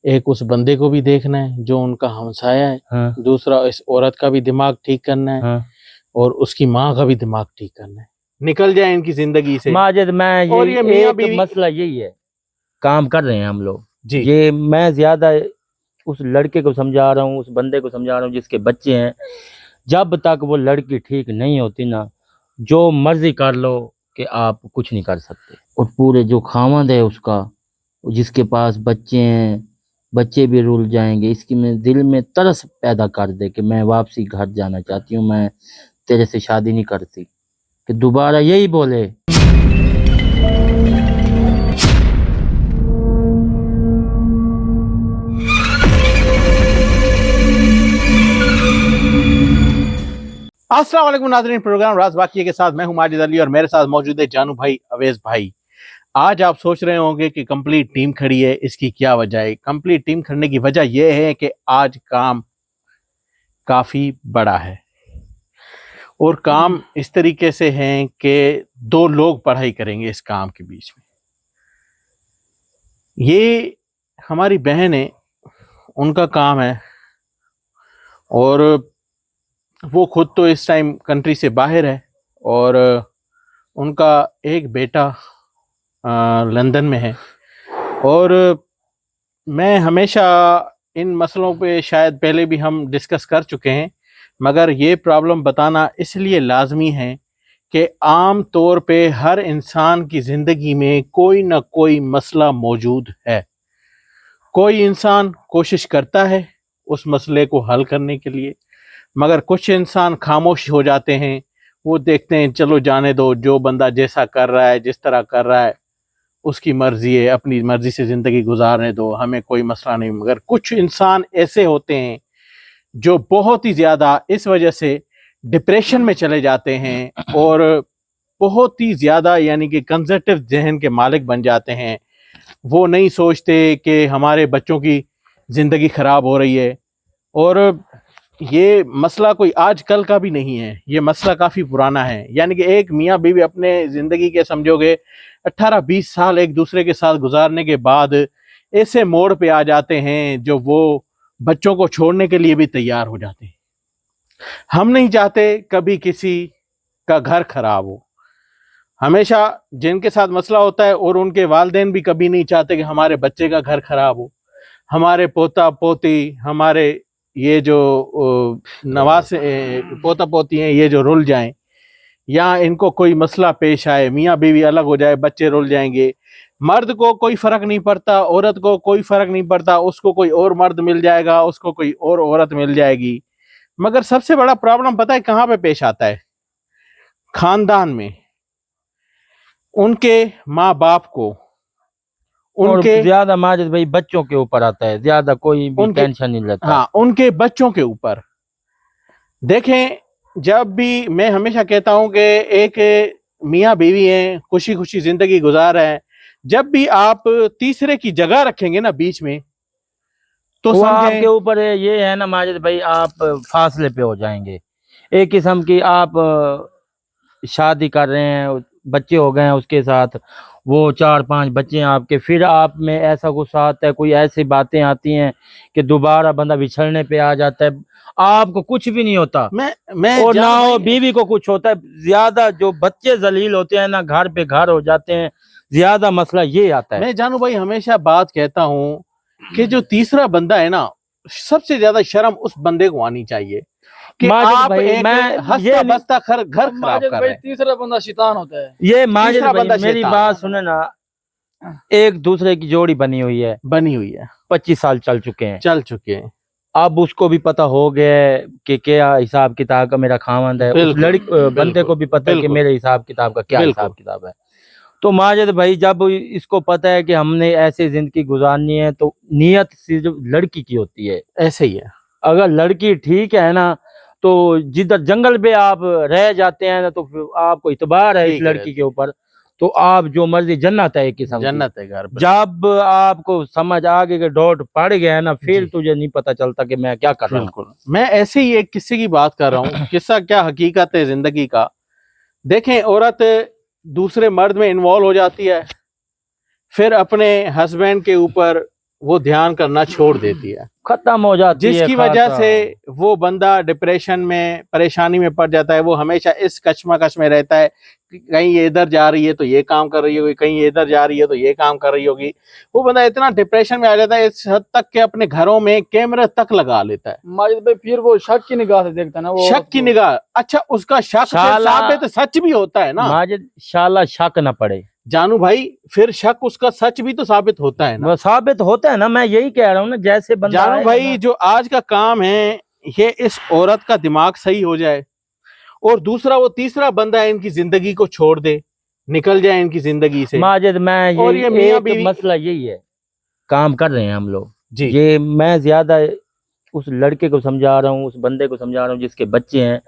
एक उस बंदे को भी देखना है जो उनका हमसाया है। हाँ। दूसरा इस औरत का भी दिमाग ठीक करना है। हाँ। और उसकी माँ का भी दिमाग ठीक करना है, निकल जाए इनकी जिंदगी से। माजिद, मैं और ये ये मियाँ एक बीवी मसला यही है, काम कर रहे हैं हम लोग जी। ये मैं ज्यादा उस लड़के को समझा रहा हूँ, उस बंदे को समझा रहा हूँ जिसके बच्चे हैं, जब तक वो लड़की ठीक नहीं होती ना, जो मर्जी कर लो कि आप कुछ नहीं कर सकते। और पूरे जो खामद है उसका, जिसके पास बच्चे हैं, बच्चे भी रुल जाएंगे, इसकी में दिल में तरस पैदा कर दे कि मैं वापसी घर जाना चाहती हूँ, मैं तेरे से शादी नहीं करती, कि दोबारा यही बोले। अस्सलाम वालेकुम नाज़रीन, प्रोग्राम राज बाकी के साथ मैं हूं माजिद अली और मेरे साथ मौजूद है जानू भाई, अवेज भाई। आज आप सोच रहे होंगे कि कंप्लीट टीम खड़ी है, इसकी क्या वजह है? कंप्लीट टीम खड़ने की वजह यह है कि आज काम काफ़ी बड़ा है और काम इस तरीके से है कि 2 लोग पढ़ाई करेंगे इस काम के बीच में। ये हमारी बहन है, उनका काम है और वो खुद तो इस टाइम कंट्री से बाहर है और उनका एक बेटा लंदन में है। और मैं हमेशा इन मसलों पे शायद पहले भी हम डिस्कस कर चुके हैं, मगर ये प्रॉब्लम बताना इसलिए लाजमी है कि आम तौर पे हर इंसान की ज़िंदगी में कोई ना कोई मसला मौजूद है। कोई इंसान कोशिश करता है उस मसले को हल करने के लिए, मगर कुछ इंसान खामोश हो जाते हैं। वो देखते हैं चलो जाने दो, जो बंदा जैसा कर रहा है, जिस तरह कर रहा है उसकी मर्जी है, अपनी मर्जी से ज़िंदगी गुजारने दो, हमें कोई मसला नहीं। मगर कुछ इंसान ऐसे होते हैं जो बहुत ही ज़्यादा इस वजह से डिप्रेशन में चले जाते हैं और बहुत ही ज़्यादा यानी कि कंजर्वेटिव जहन के मालिक बन जाते हैं। वो नहीं सोचते कि हमारे बच्चों की ज़िंदगी ख़राब हो रही है। और ये मसला कोई आज कल का भी नहीं है, ये मसला काफ़ी पुराना है। यानी कि एक मियाँ बीवी अपने ज़िंदगी के समझोगे 18-20 साल एक दूसरे के साथ गुजारने के बाद ऐसे मोड़ पे आ जाते हैं जो वो बच्चों को छोड़ने के लिए भी तैयार हो जाते हैं। हम नहीं चाहते कभी किसी का घर खराब हो। हमेशा जिनके साथ मसला होता है और उनके वालिदैन भी कभी नहीं चाहते कि हमारे बच्चे का घर खराब हो, हमारे पोता पोती, हमारे ये जो नवास पोता पोती हैं, ये जो रुल जाएं या इनको कोई मसला पेश आए, मियाँ बीवी अलग हो जाए, बच्चे रुल जाएंगे। मर्द को कोई फ़र्क नहीं पड़ता, औरत को कोई फ़र्क नहीं पड़ता, उसको कोई और मर्द मिल जाएगा, उसको कोई और औरत मिल जाएगी। मगर सबसे बड़ा प्रॉब्लम पता है कहाँ पे पेश आता है? खानदान में। उनके माँ बाप को, उनके ज्यादा माजिद भाई बच्चों के ऊपर आता है, ज्यादा कोई भी टेंशन नहीं लेता। हाँ, उनके बच्चों के ऊपर। देखें, जब भी मैं हमेशा कहता हूं कि एक मियाँ बीवी हैं, खुशी खुशी जिंदगी गुजार रहे हैं, जब भी आप तीसरे की जगह रखेंगे ना बीच में, तो वो आपके ऊपर है। ये है ना माजिद भाई, आप फासले पे हो जाएंगे। एक किस्म की आप शादी कर रहे हैं, बच्चे हो गए हैं उसके साथ, वो 4-5 बच्चे हैं आपके, फिर आप में ऐसा गुस्सा आता है, कोई ऐसी बातें आती हैं कि दोबारा बंदा बिछड़ने पे आ जाता है। आपको कुछ भी नहीं होता, मैं और ना हो बीवी को कुछ होता है। ज्यादा जो बच्चे जलील होते हैं ना, घर पे घर हो जाते हैं, ज्यादा मसला ये आता है। मैं जानू भाई हमेशा बात कहता हूँ कि जो तीसरा बंदा है ना, सबसे ज्यादा शर्म उस बंदे को आनी चाहिए कि आप एक हंसता बसता घर खराब कर रहे हैं। तीसरा बंदा शैतान होता है। ये माजिद भाई मेरी बात सुने ना, एक दूसरे की जोड़ी बनी हुई है 25 साल चल चुके हैं। अब उसको भी पता हो गया कि क्या हिसाब किताब का मेरा खामंद है, उस बंदे को भी पता है कि मेरे हिसाब किताब का क्या हिसाब किताब है। तो माजिद भाई जब इसको पता है कि हमने ऐसे जिंदगी गुजारनी है, तो नियत सिर्फ लड़की की होती है। ऐसे ही है, अगर लड़की ठीक है ना, तो जिधर जंगल पे आप रह जाते हैं ना, तो फिर आपको इतबार है इस लड़की के ऊपर, तो आप जो मर्जी जन्नत है, एक किस्म जन्नत है घर पर। जब आपको समझ आगे के डॉट पड़ गया ना, फिर तुझे नहीं पता चलता कि मैं क्या कर रहा हूँ। मैं ऐसे ही एक किस्से की बात कर रहा हूँ। किस्सा क्या हकीकत है जिंदगी का। देखें, औरत दूसरे मर्द में इन्वॉल्व हो जाती है, फिर अपने हस्बैंड के ऊपर वो ध्यान करना छोड़ देती है, खत्म हो जाती है, जिसकी वजह खाता। से वो बंदा डिप्रेशन में, परेशानी में पड़ जाता है। वो हमेशा इस कश्मकश में रहता है कि कहीं ये इधर जा रही है तो ये काम कर रही होगी, कहीं ये इधर जा रही है तो ये काम कर रही होगी। वो बंदा इतना डिप्रेशन में आ जाता है इस हद तक कि अपने घरों में कैमरा तक लगा लेता है। माजिद भाई फिर वो शक की निगाह से देखता है ना, वो शक की निगाह, अच्छा उसका शक से शाला- साबित सच भी होता है ना माजिद, शाला शक न पड़े, जानू भाई, फिर शक उसका सच भी तो साबित होता है ना। वो साबित होता है ना, मैं यही कह रहा हूँ ना, जैसे बंदा जानू आएगा भाई, ना- जो आज का काम है ये इस औरत का दिमाग सही हो जाए, और दूसरा वो तीसरा बंदा है इनकी जिंदगी को छोड़ दे, निकल जाए इनकी जिंदगी से। माजिद, मैं और ये ये मियां एक बीवी- मसला यही है, काम कर रहे हैं हम लोग जी ये, मैं ज्यादा उस लड़के को समझा रहा हूँ, उस बंदे को समझा रहा हूँ जिसके बच्चे हैं,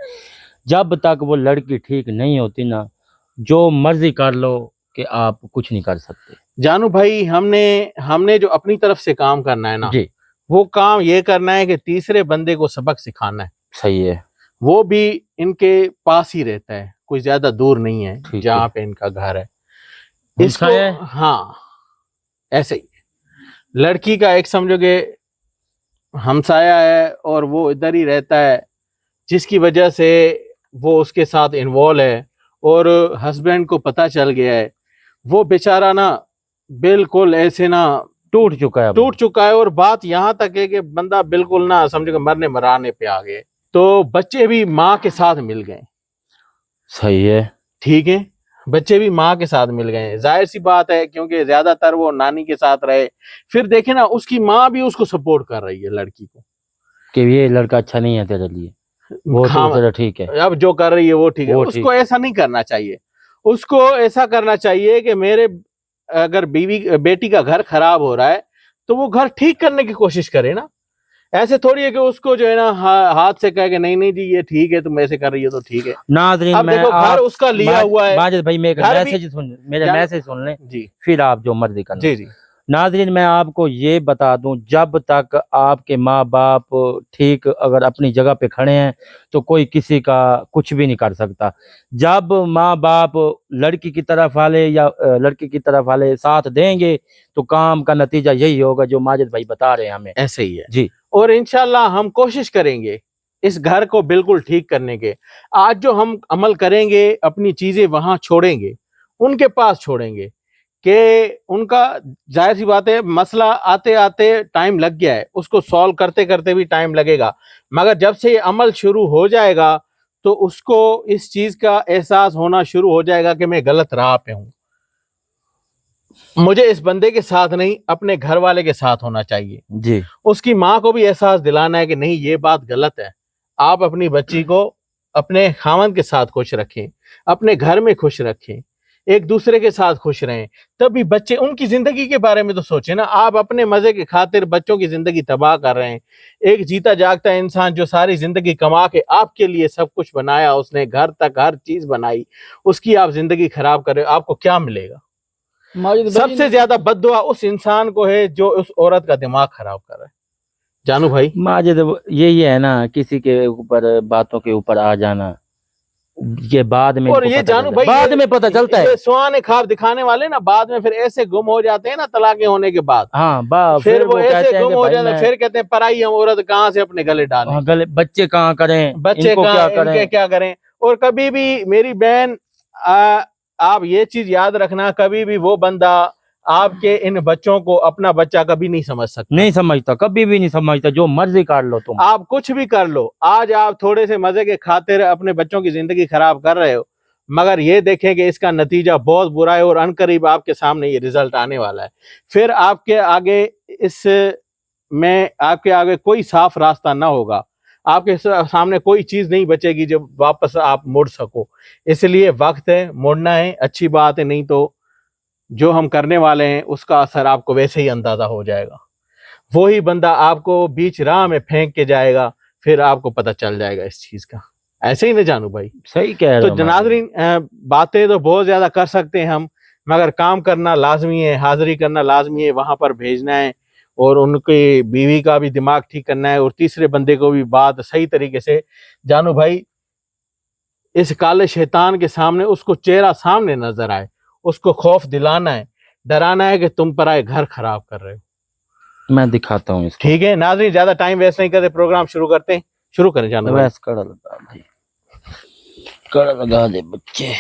जब तक वो लड़की ठीक नहीं होती ना, जो मर्जी कर लो कि आप कुछ नहीं कर सकते। जानू भाई, हमने जो अपनी तरफ से काम करना है ना, जी वो काम ये करना है कि तीसरे बंदे को सबक सिखाना है। सही है, वो भी इनके पास ही रहता है, कोई ज्यादा दूर नहीं है ठीक जहाँ है। पे इनका घर है। इसका है हाँ, ऐसे ही लड़की का एक समझोगे हमसाया है और वो इधर ही रहता है, जिसकी वजह से वो उसके साथ इन्वॉल्व है, और हस्बैंड को पता चल गया है। वो बेचारा ना बिल्कुल ऐसे ना टूट चुका है अब। टूट चुका है, और बात यहाँ तक है कि बंदा बिल्कुल ना समझो मरने मराने पे आ गए। तो बच्चे भी माँ के साथ मिल गए, सही है, ठीक है, बच्चे भी माँ के साथ मिल गए। जाहिर सी बात है, क्योंकि ज्यादातर वो नानी के साथ रहे। फिर देखे ना, उसकी माँ भी उसको सपोर्ट कर रही है लड़की को कि ये लड़का अच्छा नहीं है तेरे लिए, वो तो हाँ, तेरा ठीक है। अब जो कर रही है वो ठीक है। वो उसको ऐसा नहीं करना चाहिए, उसको ऐसा करना चाहिए कि मेरे अगर बेटी का घर खराब हो रहा है तो वो घर ठीक करने की कोशिश करे ना। ऐसे थोड़ी है कि उसको जो है ना हाथ से कहे कि नहीं नहीं जी ये ठीक है, तुम ऐसे कर रही हो तो ठीक है। नाज़रीन, अब मैं देखो घर उसका लिया हुआ है। माजिद भाई मेरा घर भी- मैसेज सुन, मेरा जान- मैसेज सुन लें, जी फिर आप जो मर्जी करना। जी जी नाज़रीन, मैं आपको ये बता दूं, जब तक आपके माँ बाप ठीक अगर अपनी जगह पे खड़े हैं तो कोई किसी का कुछ भी नहीं कर सकता। जब माँ बाप लड़की की तरफ वाले या लड़की की तरफ वाले साथ देंगे तो काम का नतीजा यही होगा जो माजिद भाई बता रहे हैं हमें। ऐसे ही है जी, और इंशाल्लाह हम कोशिश करेंगे इस घर को बिल्कुल ठीक करने के। आज जो हम अमल करेंगे, अपनी चीजें वहां छोड़ेंगे, उनके पास छोड़ेंगे कि उनका, जाहिर सी बात है मसला आते आते टाइम लग गया है, उसको सॉल्व करते करते भी टाइम लगेगा, मगर जब से ये अमल शुरू हो जाएगा तो उसको इस चीज का एहसास होना शुरू हो जाएगा कि मैं गलत राह पे हूं। मुझे इस बंदे के साथ नहीं, अपने घर वाले के साथ होना चाहिए। जी, उसकी माँ को भी एहसास दिलाना है कि नहीं ये बात गलत है। आप अपनी बच्ची को अपने खामन के साथ खुश रखें, अपने घर में खुश रखें, एक दूसरे के साथ खुश रहें, तभी बच्चे उनकी जिंदगी के बारे में तो सोचें ना। आप अपने मजे की खातिर बच्चों की जिंदगी तबाह कर रहे हैं। एक जीता जागता इंसान जो सारी जिंदगी कमा के आपके लिए सब कुछ बनाया, उसने घर तक हर चीज बनाई, उसकी आप जिंदगी खराब कर रहे हो, आपको क्या मिलेगा? माजिद भाई सबसे ज्यादा बद्दुआ उस इंसान को है जो उस औरत का दिमाग खराब कर रहा है। जानू भाई, माजिद यही है ना, किसी के ऊपर बातों के ऊपर आ जाना, ये बाद में और इनको ये पता जानू चलता भाई, है। बाद में पता चलता है। ये सुहाने ख्वाब दिखाने वाले ना बाद में फिर ऐसे गुम हो जाते हैं ना तलाके होने के बाद। हाँ, फिर वो कहते ऐसे हैं गुम कि हो भाई जाते हैं, मैं- फिर कहते हैं पराई हम औरत कहाँ से अपने गले डालें, हाँ, गले बच्चे कहाँ करें, बच्चे इनको क्या कहाँ, इनके करें। क्या करें। और कभी भी मेरी बहन, आप ये चीज याद रखना, कभी भी वो बंदा आपके इन बच्चों को अपना बच्चा कभी नहीं समझ सकता। नहीं समझता, कभी भी नहीं समझता, जो मर्जी कर लो तुम। आप कुछ भी कर लो, आज आप थोड़े से मजे के खातिर अपने बच्चों की जिंदगी खराब कर रहे हो, मगर ये देखें कि इसका नतीजा बहुत बुरा है और अनकरीब आपके सामने ये रिजल्ट आने वाला है। फिर आपके आगे आपके आगे कोई साफ रास्ता ना होगा, आपके सामने कोई चीज नहीं बचेगी जब वापस आप मुड़ सको। इसलिए वक्त है, मुड़ना है, अच्छी बात है, नहीं तो जो हम करने वाले हैं उसका असर आपको वैसे ही अंदाजा हो जाएगा। वही बंदा आपको बीच राह में फेंक के जाएगा, फिर आपको पता चल जाएगा इस चीज का। ऐसे ही ना जानू भाई? सही कह रहे तो हो। नाज़रीन, बातें तो बहुत ज्यादा कर सकते हैं हम, मगर काम करना लाजमी है, हाजिरी करना लाजमी है, वहां पर भेजना है, और उनकी बीवी का भी दिमाग ठीक करना है, और तीसरे बंदे को भी बात सही तरीके से, जानू भाई, इस काले शैतान के सामने उसको चेहरा सामने नजर आए, उसको खौफ दिलाना है, डराना है कि तुम पराए घर खराब कर रहे हो। मैं दिखाता हूँ इसको। ठीक है नाज़रीन, ज्यादा टाइम वेस्ट नहीं करते, प्रोग्राम शुरू करते हैं। शुरू करें जानू भाई। वैस कड़ा लगा दे, कड़ा लगा दे बच्चे।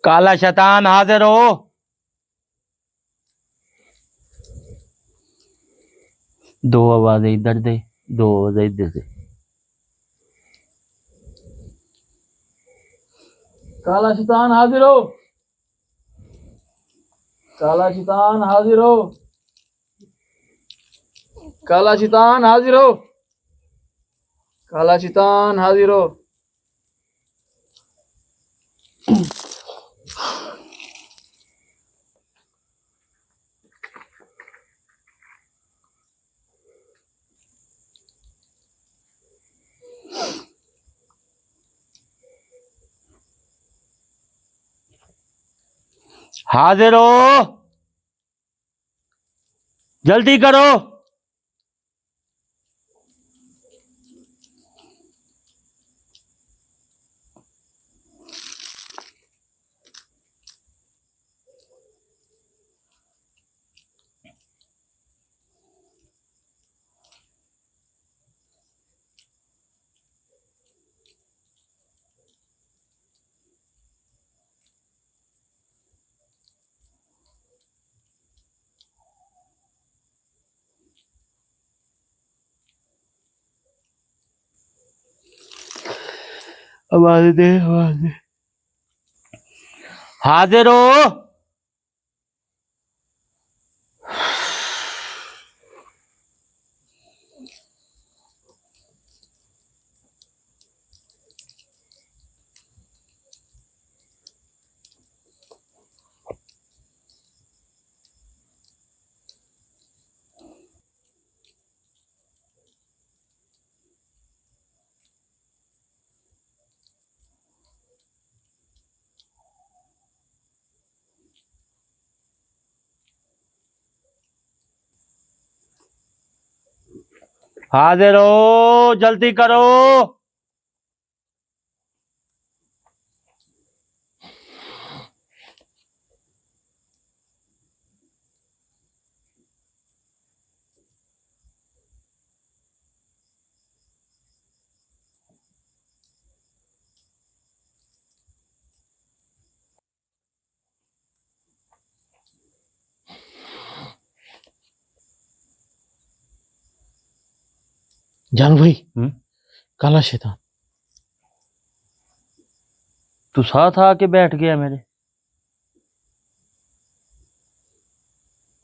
काला शैतान हाजिर हो। दो आवाजें इधर दे, दो आवाजें इधर दे। काला शैतान हाजिर हो। काला शैतान हाजिर हो। काला शैतान हाजिर हो। काला शैतान हाजिर हो। हाजिर हो, जल्दी करो। आवाज दे, आवाज दे। हाजिर हो। हाजिर हो, जल्दी करो। जानू भाई, काला शैतान। तू साथ आके बैठ गया मेरे।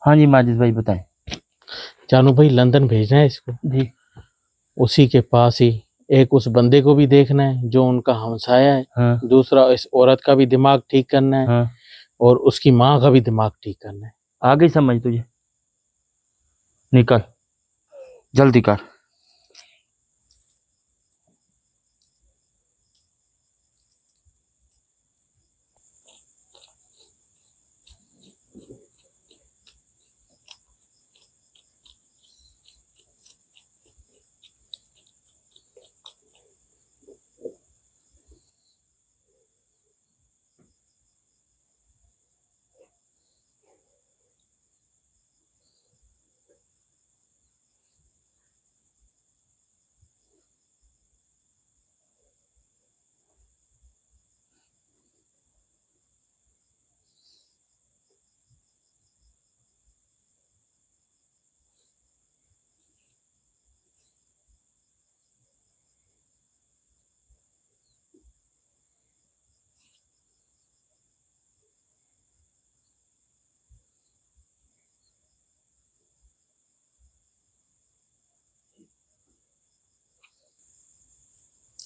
हाँ जी माजिद भाई बताएं। जानू भाई लंदन भेजना है इसको जी। उसी के पास ही। एक उस बंदे को भी देखना है जो उनका हमसाया है। हाँ दूसरा इस औरत का भी दिमाग ठीक करना है। हाँ, और उसकी माँ का भी दिमाग ठीक करना है। आ गई समझ तुझे। निकल, जल्दी कर।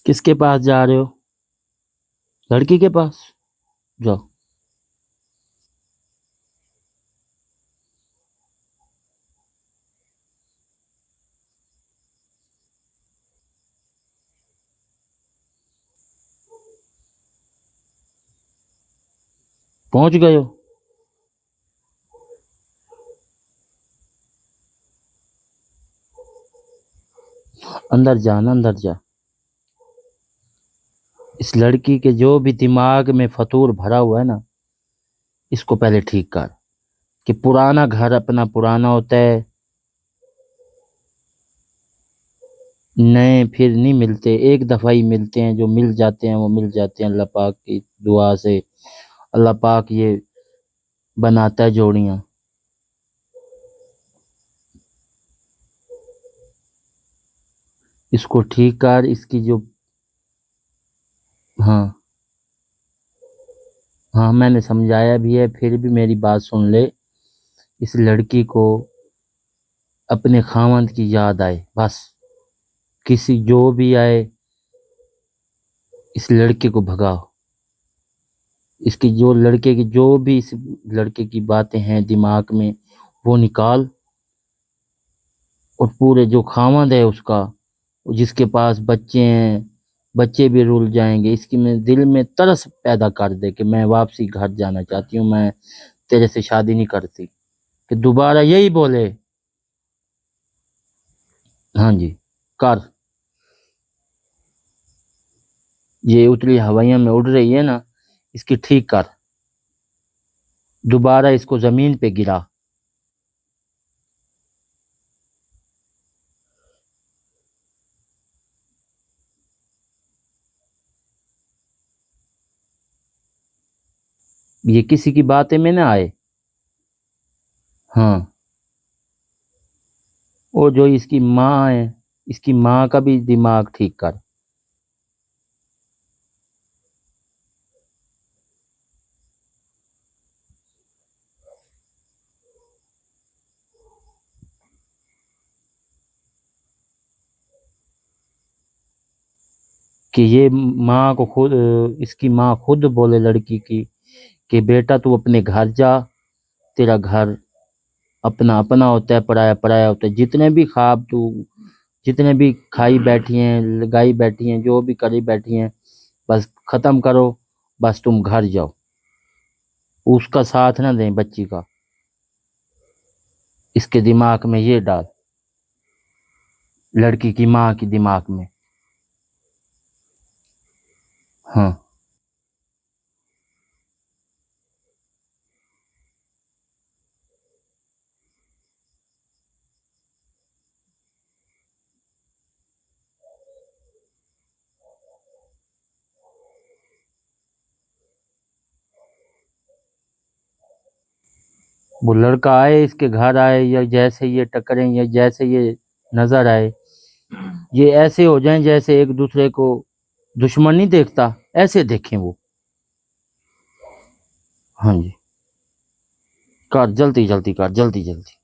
किसके पास जा रहे हो? लड़की के पास जाओ। पहुंच गए हो? अंदर जाना, अंदर जा। इस लड़की के जो भी दिमाग में फतूर भरा हुआ है ना, इसको पहले ठीक कर। कि पुराना घर अपना पुराना होता है, नए फिर नहीं मिलते, एक दफ़ा ही मिलते हैं। जो मिल जाते हैं वो मिल जाते हैं अल्लाह पाक की दुआ से। अल्लाह पाक ये बनाता है जोड़ियाँ। इसको ठीक कर। इसकी जो हाँ हाँ मैंने समझाया भी है, फिर भी मेरी बात सुन ले। इस लड़की को अपने खामंद की याद आए बस। किसी जो भी आए, इस लड़के को भगाओ। इसकी जो लड़के की जो भी इस लड़के की बातें हैं दिमाग में, वो निकाल। और पूरे जो खामंद है उसका, जिसके पास बच्चे हैं, बच्चे भी रुल जाएंगे। इसकी में दिल में तरस पैदा कर दे कि मैं वापसी घर जाना चाहती हूँ, मैं तेरे से शादी नहीं करती। कि दोबारा यही बोले। हाँ जी, कर। ये उतली हवाइयों में उड़ रही है ना, इसकी ठीक कर। दोबारा इसको जमीन पे गिरा। ये किसी की बातें में ना आए। हाँ, और जो इसकी माँ है, इसकी माँ का भी दिमाग ठीक कर। कि ये माँ को खुद, इसकी माँ खुद बोले लड़की की कि बेटा तू अपने घर जा। तेरा घर अपना अपना होता है, पराया पराया होता है। जितने भी ख्वाब तू, जितने भी खाई बैठी हैं, लगाई बैठी हैं, जो भी करी बैठी हैं, बस ख़त्म करो। बस तुम घर जाओ। उसका साथ ना दें बच्ची का। इसके दिमाग में ये डाल, लड़की की माँ की दिमाग में। हाँ, वो लड़का आए, इसके घर आए, या जैसे ये टकरें, या जैसे ये नजर आए, ये ऐसे हो जाएं जैसे एक दूसरे को दुश्मन नहीं देखता, ऐसे देखें वो। हाँ जी, कर जल्दी जल्दी कर, जल्दी जल्दी।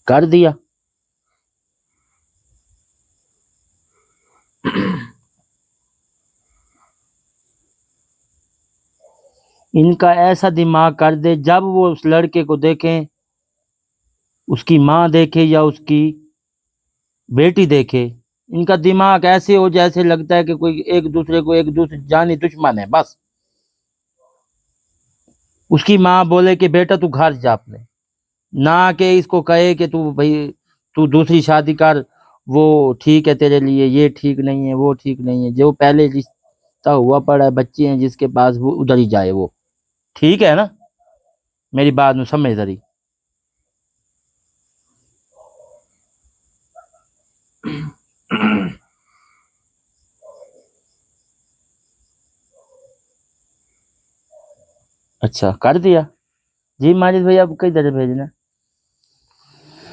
कर दिया। इनका ऐसा दिमाग कर दे, जब वो उस लड़के को देखें, उसकी माँ देखे या उसकी बेटी देखे, इनका दिमाग ऐसे हो जैसे लगता है कि कोई एक दूसरे को, एक दूसरे जानी दुश्मन है बस। उसकी माँ बोले कि बेटा तू घर जा अपने, ना कि इसको कहे कि तू भाई तू दूसरी शादी कर, वो ठीक है तेरे लिए, ये ठीक नहीं है, वो ठीक नहीं है। जो पहले रिश्ता हुआ पड़ा है, बच्चे हैं जिसके पास, वो उधर ही जाए। वो ठीक है ना? मेरी बात में समझ जरी। अच्छा कर दिया जी माजिद भाई, अब किधर भेजना?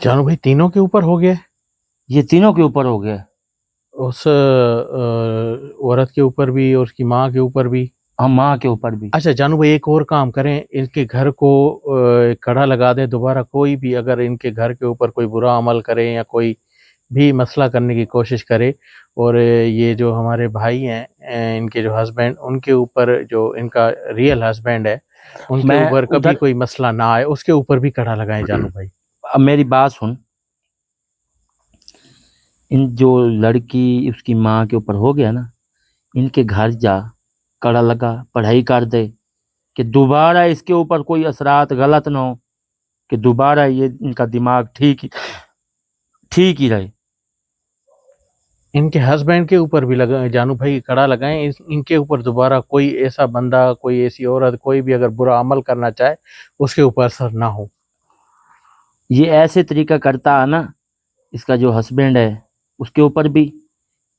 जानू भाई तीनों के ऊपर हो गया है। ये तीनों के ऊपर हो गया? उस औरत के ऊपर भी और उसकी माँ के ऊपर भी। हम माँ के ऊपर भी। अच्छा जानू भाई एक और काम करें, इनके घर को कड़ा लगा दें दोबारा। कोई भी अगर इनके घर के ऊपर कोई बुरा अमल करे या कोई भी मसला करने की कोशिश करे, और ये जो हमारे भाई हैं इनके जो हस्बैंड, उनके ऊपर जो इनका रियल हस्बैंड है उनके मैं ऊपर कभी उधर- कोई मसला ना आए, उसके ऊपर भी कड़ा लगाएं जानू भाई। अब मेरी बात सुन, इन जो लड़की उसकी माँ के ऊपर हो गया ना, इनके घर जा, कड़ा लगा, पढ़ाई कर दे कि दोबारा इसके ऊपर कोई असरात गलत ना हो, कि दोबारा ये इनका दिमाग ठीक ही रहे। इनके हस्बैंड के ऊपर भी लगा जानू भाई, कड़ा लगाएं। इनके ऊपर दोबारा कोई ऐसा बंदा, कोई ऐसी औरत, कोई भी अगर बुरा अमल करना चाहे उसके ऊपर असर ना हो। ये ऐसे तरीका करता है ना, इसका जो हस्बैंड है उसके ऊपर भी,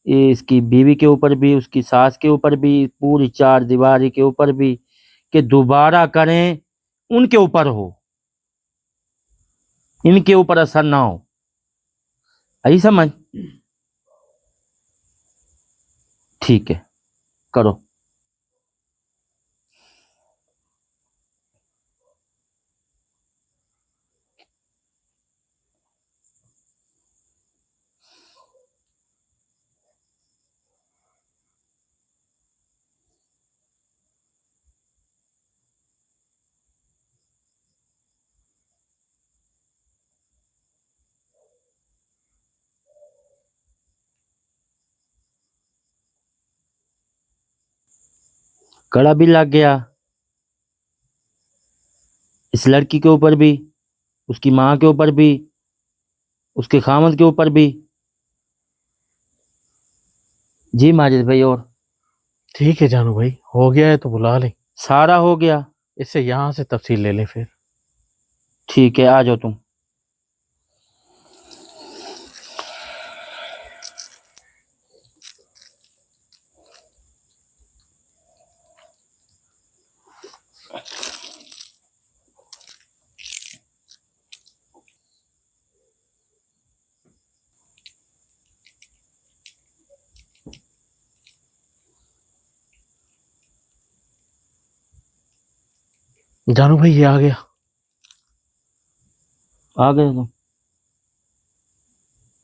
ये इसकी बीवी के ऊपर भी, उसकी सास के ऊपर भी, पूरी चार दीवारी के ऊपर भी, कि दोबारा करें उनके ऊपर हो, इनके ऊपर असर ना हो। आई समझ? ठीक है, करो। कड़ा भी लग गया इस लड़की के ऊपर भी, उसकी माँ के ऊपर भी, उसके खामद के ऊपर भी। जी माजिद भाई, और ठीक है जानू भाई, हो गया है तो बुला लें। सारा हो गया? इससे यहाँ से तफसील ले लें फिर। ठीक है, आ जाओ तुम। जानू भाई ये आ गया। आ गए तुम?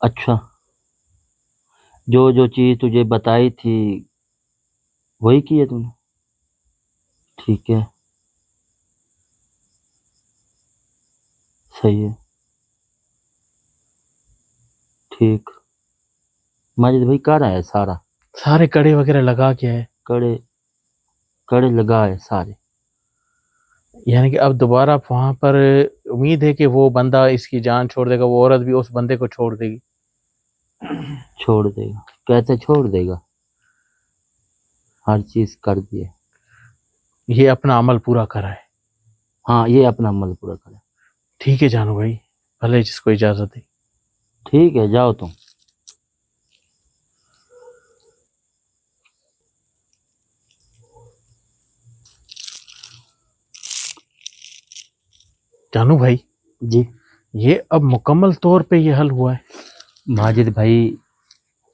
अच्छा, जो जो चीज तुझे बताई थी वही की है तुमने? ठीक है, सही है, ठीक। माजिद भाई कर रहा है सारा? सारे कड़े वगैरह लगा के है। कड़े कड़े लगा है सारे? यानी कि अब दोबारा वहां पर उम्मीद है कि वो बंदा इसकी जान छोड़ देगा, वो औरत भी उस बंदे को छोड़ देगी। छोड़ देगा? कैसे छोड़ देगा? हर चीज कर दिए। ये अपना अमल पूरा करा है। हाँ, ये अपना अमल पूरा करे। ठीक है जानू भाई, भले जिसको इजाजत है। ठीक है, जाओ तुम। जानू भाई जी ये अब मुकम्मल तौर पे ये हल हुआ है। माजिद भाई,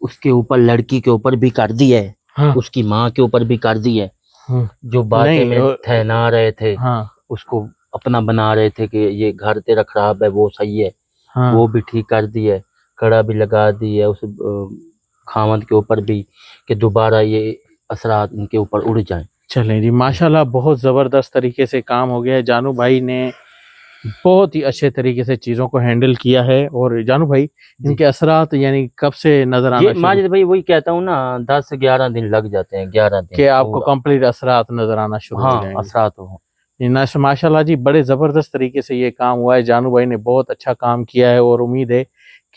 उसके ऊपर लड़की के ऊपर भी कर दी है, हाँ उसकी माँ के ऊपर भी कर दी है। हाँ जो बातें नहीं, में ठहना रहे थे, हाँ उसको अपना बना रहे थे कि ये घर तेरा खराब है, वो सही है, हाँ वो भी ठीक कर दी है। कड़ा भी लगा दी है उस खामद के ऊपर भी, कि दोबारा ये असरात इनके ऊपर उड़ जाएं। चलें जी, माशाल्लाह बहुत ज़बरदस्त तरीके से काम हो गया है। जानू भाई ने बहुत ही अच्छे तरीके से चीज़ों को हैंडल किया है। और जानू भाई इनके असरात यानी कब से नजर आना ये शुरू माजिद भाई वही कहता हूँ ना, 10 से 11 दिन लग जाते हैं, 11 दिन कि आपको पूरा। कंप्लीट असरात नजर आना शुरू हो हाँ, जाएंगे? असरात हो। माशाल्लाह जी बड़े ज़बरदस्त तरीके से ये काम हुआ है। जानू भाई ने बहुत अच्छा काम किया है और उम्मीद है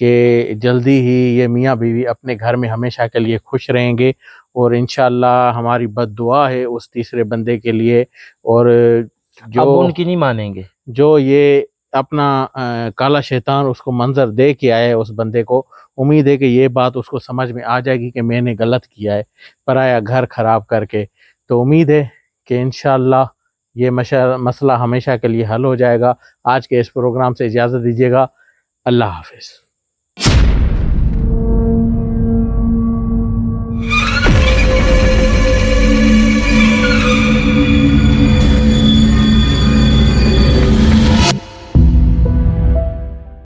कि जल्दी ही ये मियाँ बीवी अपने घर में हमेशा के लिए खुश रहेंगे। और इंशाल्लाह हमारी बद्दुआ है उस तीसरे बंदे के लिए। और अब उनकी नहीं मानेंगे। जो ये अपना काला शैतान उसको मंजर दे के आया है उस बंदे को, उम्मीद है कि ये बात उसको समझ में आ जाएगी कि मैंने गलत किया है पराया घर खराब करके। तो उम्मीद है कि इंशाल्लाह ये मसला हमेशा के लिए हल हो जाएगा। आज के इस प्रोग्राम से इजाज़त दीजिएगा। अल्लाह हाफिज़।